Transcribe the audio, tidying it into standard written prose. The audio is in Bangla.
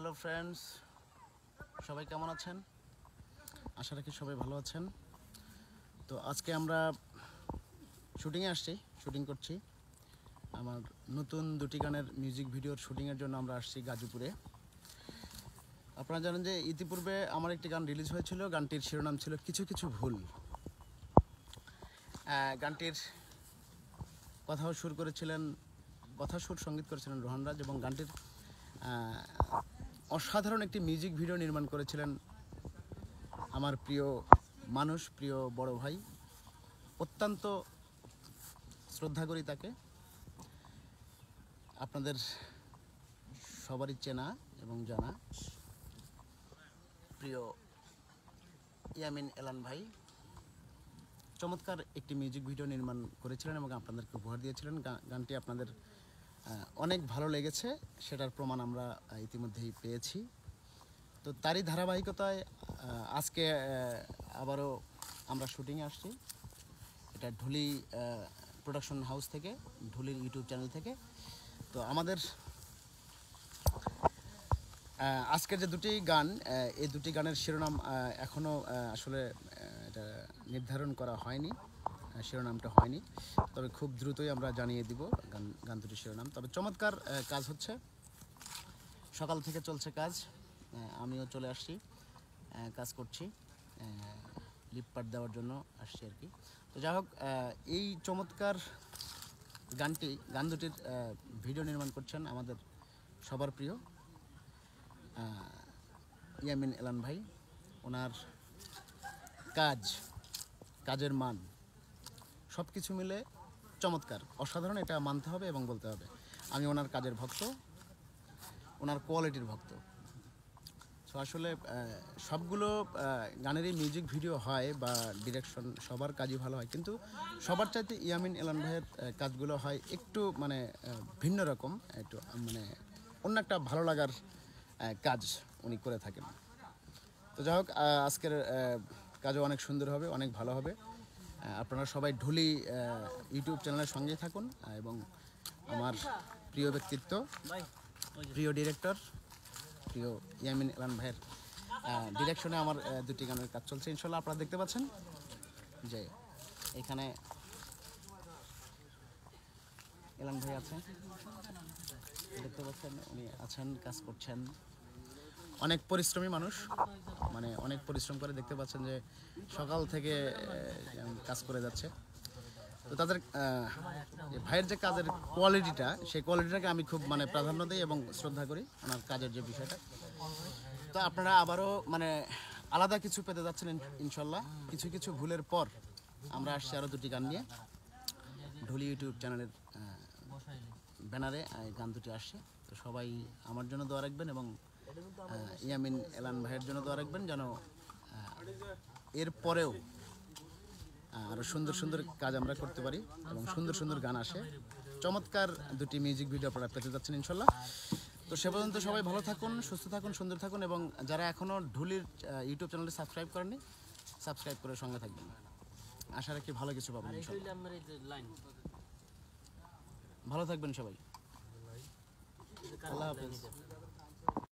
হ্যালো ফ্রেন্ডস, সবাই কেমন আছেন? আশা রাখি সবাই ভালো আছেন। তো আজকে আমরা শুটিংয়ে আসছি, শুটিং করছি। আমার নতুন দুটি গানের মিউজিক ভিডিওর শুটিংয়ের জন্য আমরা আসছি গাজীপুরে। আপনারা জানেন যে ইতিপূর্বে আমার একটি গান রিলিজ হয়েছিল, গানটির শিরোনাম ছিল কিছু কিছু ভুল। গানটির সুর সঙ্গীত করেছিলেন রোহান রাজ, এবং গানটির অসাধারণ একটি মিউজিক ভিডিও নির্মাণ করেছিলেন আমার প্রিয় মানুষ, প্রিয় বড় ভাই। অত্যন্ত শ্রদ্ধা করি তাকে। আপনাদের সবারই চেনা এবং জানা প্রিয় ইয়ামিন এলান ভাই চমৎকার একটি মিউজিক ভিডিও নির্মাণ করেছিলেন এবং আপনাদেরকে উপহার দিয়েছিলেন। গানটি আপনাদের অনেক ভালো লেগেছে, সেটার প্রমাণ আমরা ইতিমধ্যেই পেয়েছি। তো তারই ধারাবাহিকতায় আজকে আবারও আমরা শুটিংয়ে আসছি। এটা ঢুলি প্রোডাকশন হাউস থেকে, ঢুলির ইউটিউব চ্যানেল থেকে। তো আমাদের আজকের যে দুটি গান, এই দুটি গানের শিরোনাম এখনও আসলে এটা নির্ধারণ করা হয়নি, শিরোনামটা হয়নি। তবে খুব দ্রুতই আমরা জানিয়ে দিব গান দুটির শিরোনাম। তবে চমৎকার কাজ হচ্ছে, সকাল থেকে চলছে কাজ। আমিও চলে আসছি, কাজ করছি, লিপ পার্ট দেওয়ার জন্য আসছি আর কি। তো যাই হোক, এই চমৎকার গান দুটির ভিডিও নির্মাণ করছেন আমাদের সবার প্রিয় ইয়ামিন এলান ভাই। ওনার কাজের মান সব কিছু মিলে চমৎকার, অসাধারণ, এটা মানতে হবে এবং বলতে হবে। আমি ওনার কাজের ভক্ত, ওনার কোয়ালিটির ভক্ত। সো আসলে সবগুলো গানেরই মিউজিক ভিডিও হয় বা ডিরেকশন, সবার কাজই ভালো হয়, কিন্তু সবার চাইতে ইয়ামিন এলান ভাইয়ের কাজগুলো হয় একটু মানে ভিন্ন রকম, একটু মানে অন্য একটা ভালো লাগার কাজ উনি করে থাকেন। তো যাই হোক, আজকের কাজও অনেক সুন্দর হবে, অনেক ভালো হবে। আপনারা সবাই ঢুলি ইউটিউব চ্যানেলের সঙ্গেই থাকুন এবং আমার প্রিয় ব্যক্তিত্ব, প্রিয় ডিরেক্টর, প্রিয় ইয়ামিন এলান ভাইয়ের ডিরেকশনে আমার দুটি গানের কাজ চলছে। ইনশাল্লাহ আপনারা দেখতে পাচ্ছেন যে এখানে এলান ভাই আছেন, দেখতে পাচ্ছেন উনি আছেন, কাজ করছেন। অনেক পরিশ্রমী মানুষ, মানে অনেক পরিশ্রম করে, দেখতে পাচ্ছেন যে সকাল থেকে কাজ করে যাচ্ছে। তো তাদের ভাইয়ের যে কাজের কোয়ালিটিটা, সেই কোয়ালিটিটাকে আমি খুব মানে প্রাধান্য দিই এবং শ্রদ্ধা করি, ওনার কাজের যে বিষয়টা। তো আপনারা আবারও মানে আলাদা কিছু পেতে যাচ্ছেন ইনশাল্লাহ। কিছু কিছু ভুলের পর আমরা আসছি আরও দুটি গান নিয়ে। ঢুলি ইউটিউব চ্যানেলের ব্যানারে গান দুটি আসছে। তো সবাই আমার জন্য দোয়া রাখবেন এবং ইয়ামিন এলান ভাইয়ের জন্য দোয়া রাখবেন, যেন এর পরেও আরও সুন্দর সুন্দর কাজ আমরা করতে পারি এবং সুন্দর সুন্দর গান আসে। চমৎকার দুটি মিউজিক ভিডিও আপনারা পেতে যাচ্ছেন ইনশাল্লাহ। তো সে পর্যন্ত সবাই ভালো থাকুন, সুস্থ থাকুন, সুন্দর থাকুন, এবং যারা এখনও ঢুলির ইউটিউব চ্যানেলটি সাবস্ক্রাইব করেননি, সাবস্ক্রাইব করে সঙ্গে থাকবেন। আশা রাখি ভালো কিছু পাবেন ইনশাল্লাহ। ভালো থাকবেন সবাই, আল্লাহ হাফেজ।